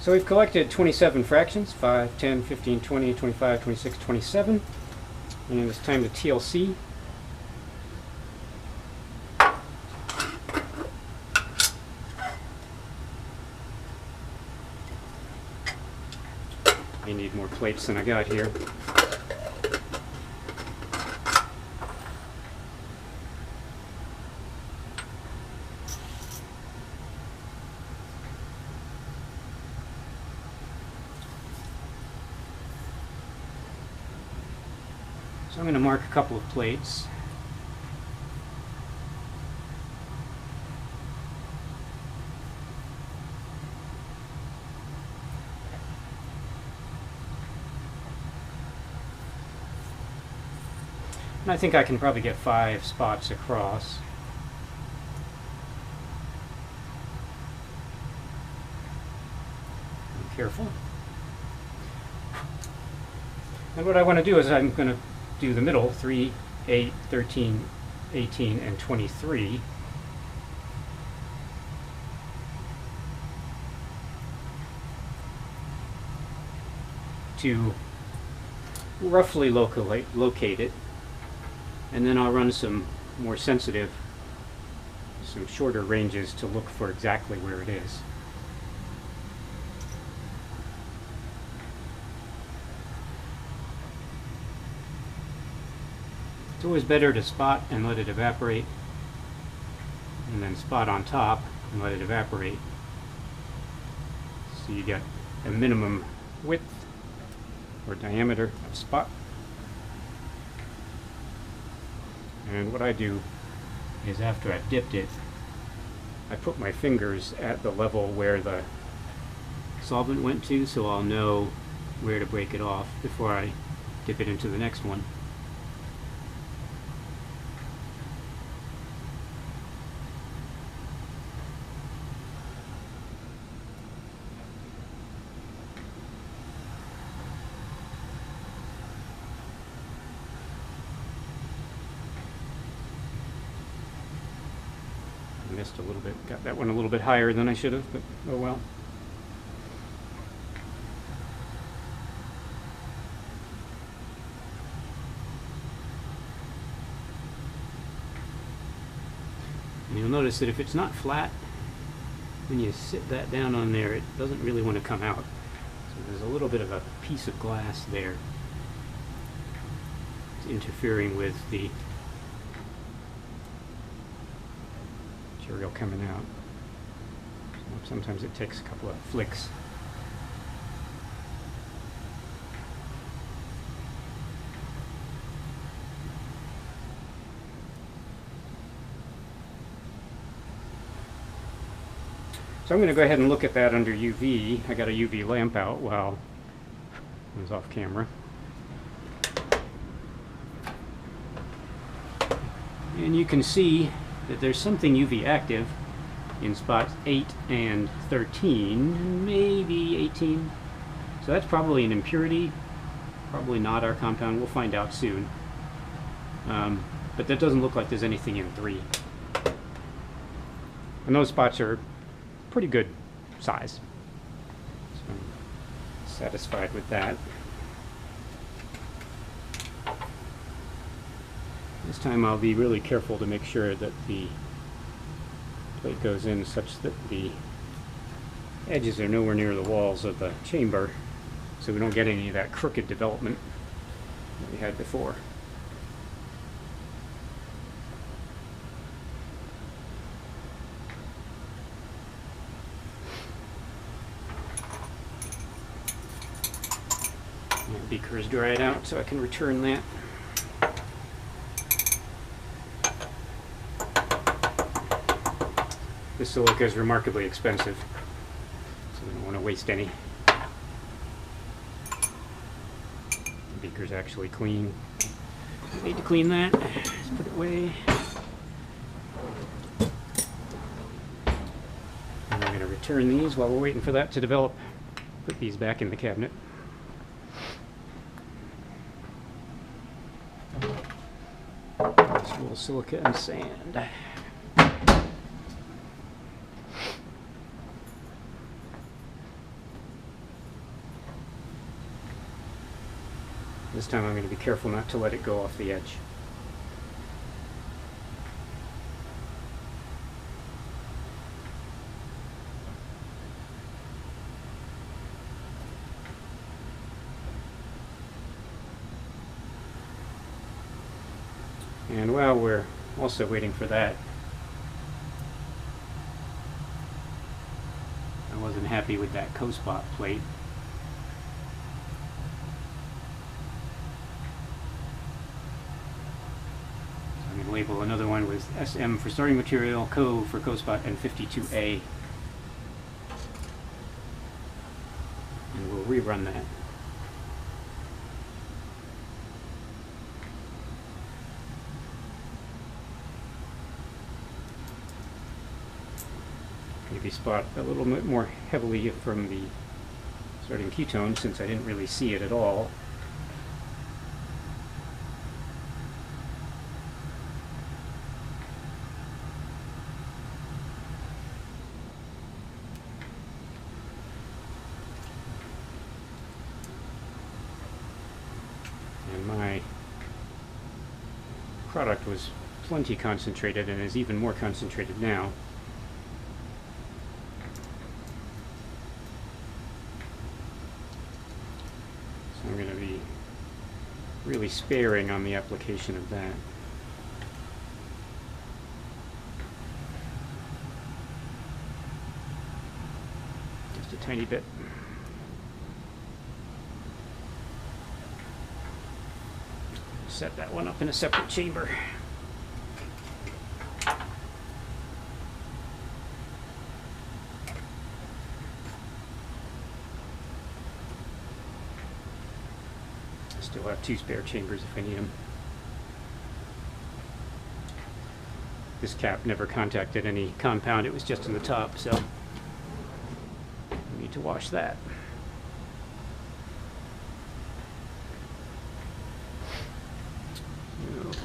So we've collected 27 fractions, 5, 10, 15, 20, 25, 26, 27. And it's time to TLC. I need more plates than I got here. So I'm going to mark a couple of plates. And I think I can probably get 5 spots across. Be careful. And what I want to do is I'm going to do the middle, 3, 8, 13, 18, and 23. To roughly locate it. And then I'll run some more sensitive, some shorter ranges to look for exactly where it is. It's always better to spot and let it evaporate, and then spot on top and let it evaporate. So you get a minimum width or diameter of spot. And what I do is after I've dipped it, I put my fingers at the level where the solvent went to, so I'll know where to break it off before I dip it into the next one. Missed a little bit, got that one a little bit higher than I should have, but oh well. And you'll notice that if it's not flat, when you sit that down on there, it doesn't really want to come out. So there's a little bit of a piece of glass there. It's interfering with the material coming out. So sometimes it takes a couple of flicks. So I'm going to go ahead and look at that under UV. I got a UV lamp out while I was off camera. And you can see that there's something UV active in spots 8 and 13, maybe 18. So that's probably an impurity, probably not our compound. We'll find out soon. But that doesn't look like there's anything in 3. And those spots are pretty good size. So I'm satisfied with that. This time I'll be really careful to make sure that the plate goes in such that the edges are nowhere near the walls of the chamber, so we don't get any of that crooked development that we had before. My beaker is dried out, so I can return that. This silica is remarkably expensive, so we don't want to waste any. The beaker's actually clean. Need to clean that. Just put it away. And I'm going to return these while we're waiting for that to develop. Put these back in the cabinet. Just a little silica and sand. This time I'm going to be careful not to let it go off the edge. And while we're also waiting for that, I wasn't happy with that co-spot plate. So I'm going to label another one with SM for starting material, Co for co-spot, and 52A. And we'll rerun that. Maybe spot a little bit more heavily from the starting ketone, since I didn't really see it at all. And my product was plenty concentrated and is even more concentrated now. I'm going to be really sparing on the application of that. Just a tiny bit. Set that one up in a separate chamber. Still have 2 spare chambers if I need them. This cap never contacted any compound, it was just in the top, so I need to wash that.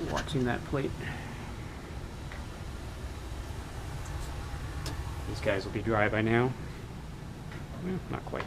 Watching that plate. These guys will be dry by now. Well, not quite.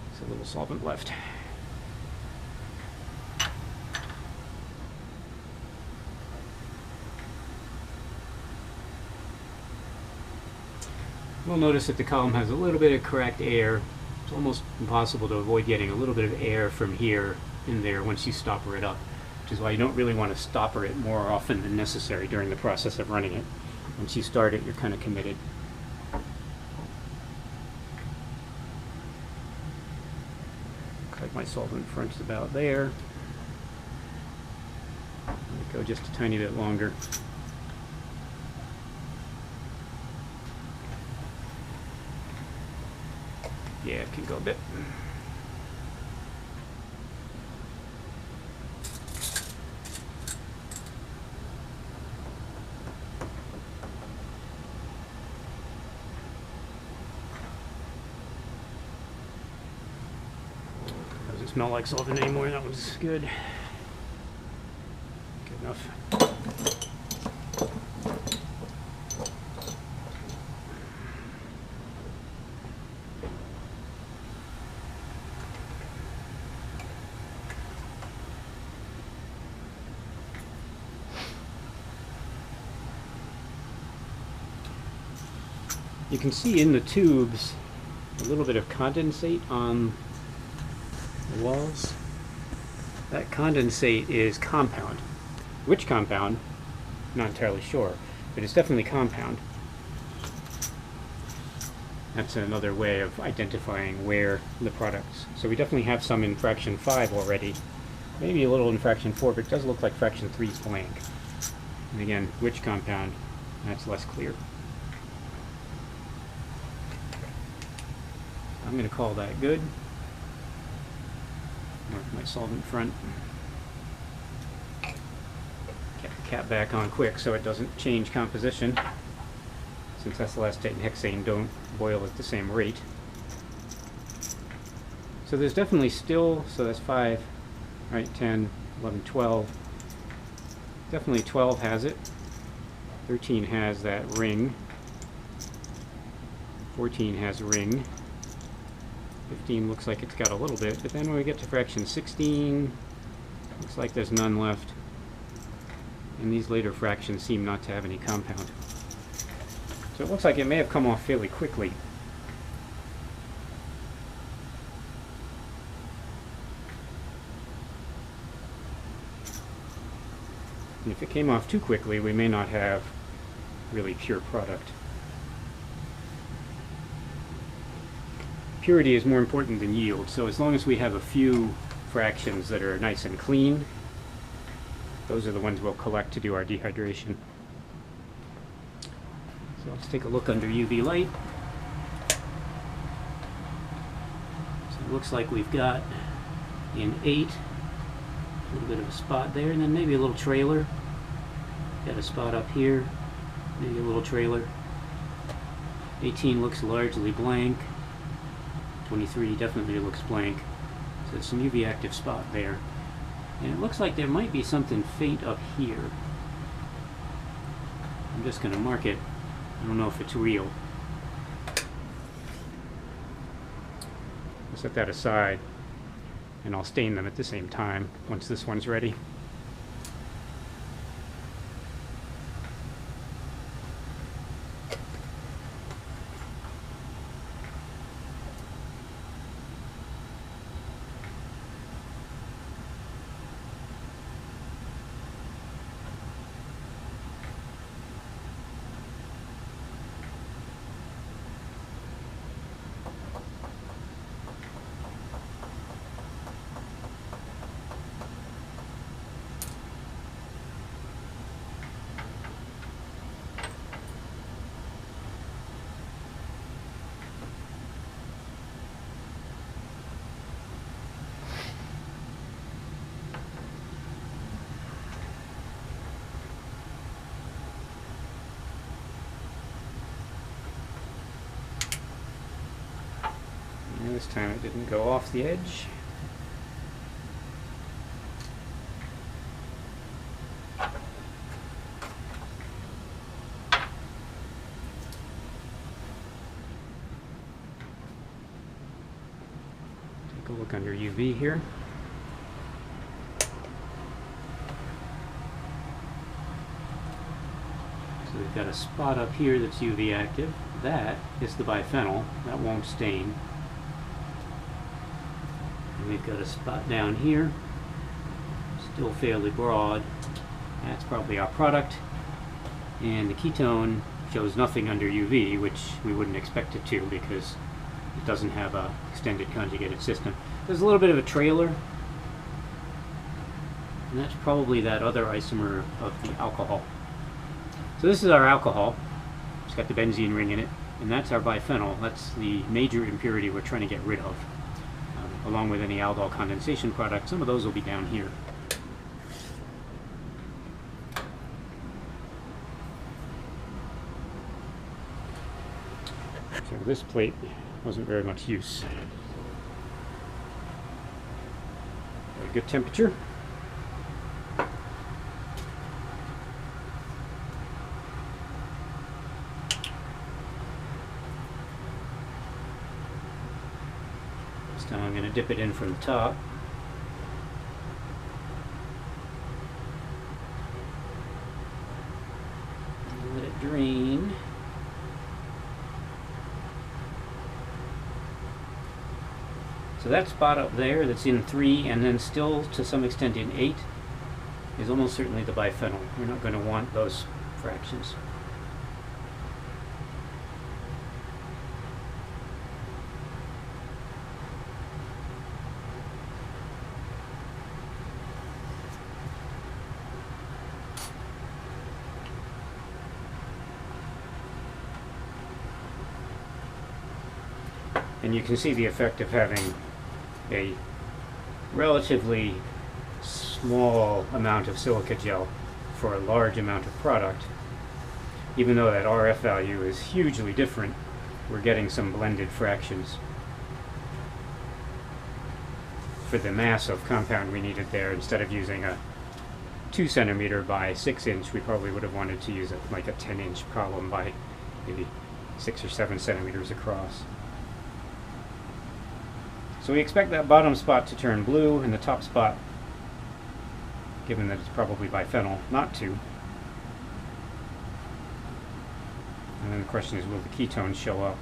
There's a little solvent left. We'll notice that the column has a little bit of cracked air. It's almost impossible to avoid getting a little bit of air from here in there once you stopper it up, which is why you don't really want to stopper it more often than necessary during the process of running it. Once you start it, you're kind of committed. Looks like my solvent front's about there. Let it go just a tiny bit longer. Yeah, it can go a bit. Doesn't smell like solvent anymore. That one's good. Good enough. You can see in the tubes a little bit of condensate on the walls. That condensate is compound. Which compound? Not entirely sure, but it's definitely compound. That's another way of identifying where the products. So we definitely have some in fraction 5 already. Maybe a little in fraction 4, but it does look like fraction 3 is blank. And again, which compound? That's less clear. I'm going to call that good. Mark my solvent front. Get the cap back on quick so it doesn't change composition, since acetate and hexane don't boil at the same rate. So there's definitely still, so that's 5, right, 10, 11, 12. Definitely 12 has it. 13 has that ring. 14 has ring. 15 looks like it's got a little bit, but then when we get to fraction 16, Looks like there's none left. And these later fractions seem not to have any compound. So it looks like it may have come off fairly quickly. And if it came off too quickly, we may not have really pure product. Purity is more important than yield, so as long as we have a few fractions that are nice and clean, those are the ones we'll collect to do our dehydration. So let's take a look under UV light. So it looks like we've got in 8 a little bit of a spot there, and then maybe a little trailer. Got a spot up here, maybe a little trailer. 18 looks largely blank. 23 definitely looks blank. So there's some UV active spot there. And it looks like there might be something faint up here. I'm just going to mark it. I don't know if it's real. I'll set that aside, and I'll stain them at the same time once this one's ready. This time it didn't go off the edge. Take a look under UV here. So we've got a spot up here that's UV active. That is the biphenyl. That won't stain. And we've got a spot down here, still fairly broad. That's probably our product. And the ketone shows nothing under UV, which we wouldn't expect it to because it doesn't have a extended conjugated system. There's a little bit of a trailer, and that's probably that other isomer of the alcohol. So this is our alcohol. It's got the benzene ring in it, and that's our biphenyl. That's the major impurity we're trying to get rid of. Along with any aldol condensation product. Some of those will be down here. So this plate wasn't very much use. Got a good temperature. Now I'm going to dip it in from the top. And let it drain. So that spot up there that's in 3 and then still to some extent in 8 is almost certainly the biphenyl. We're not going to want those fractions. And you can see the effect of having a relatively small amount of silica gel for a large amount of product. Even though that RF value is hugely different, we're getting some blended fractions. For the mass of compound we needed there, instead of using a 2 centimeter by 6 inch, we probably would have wanted to use like a 10-inch column by maybe 6 or 7 centimeters across. So we expect that bottom spot to turn blue and the top spot given that it's probably biphenyl not to. And then the question is, will the ketones show up?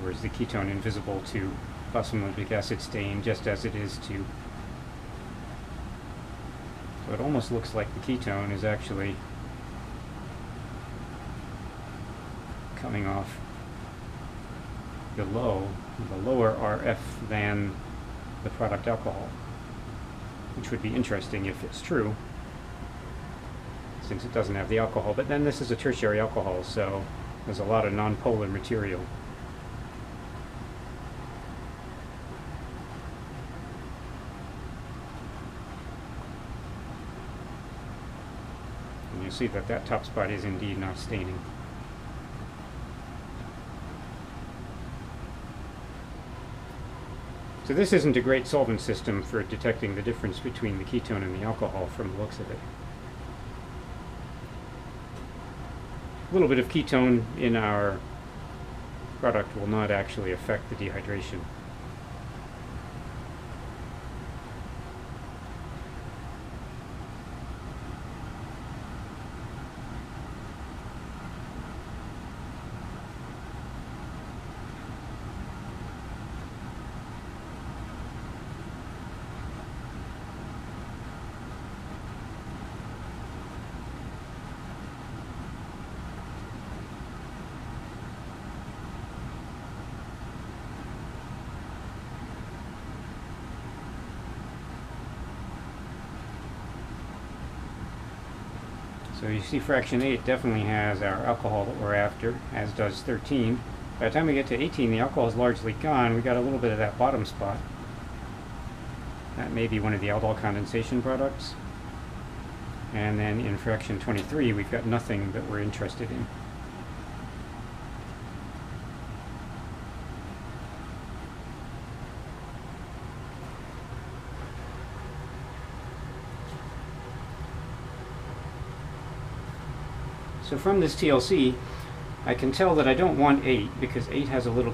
Or is the ketone invisible to phosphomylic acid stain just as it is to... So it almost looks like the ketone is actually coming off below the lower RF than the product alcohol, which would be interesting if it's true, since it doesn't have the alcohol. But then this is a tertiary alcohol, so there's a lot of nonpolar material. And you'll see that that top spot is indeed not staining. So this isn't a great solvent system for detecting the difference between the ketone and the alcohol from the looks of it. A little bit of ketone in our product will not actually affect the dehydration. So you see fraction 8 definitely has our alcohol that we're after, as does 13. By the time we get to 18, the alcohol is largely gone. We got a little bit of that bottom spot. That may be one of the aldol condensation products. And then in fraction 23, we've got nothing that we're interested in. So from this TLC, I can tell that I don't want 8, because 8 has a little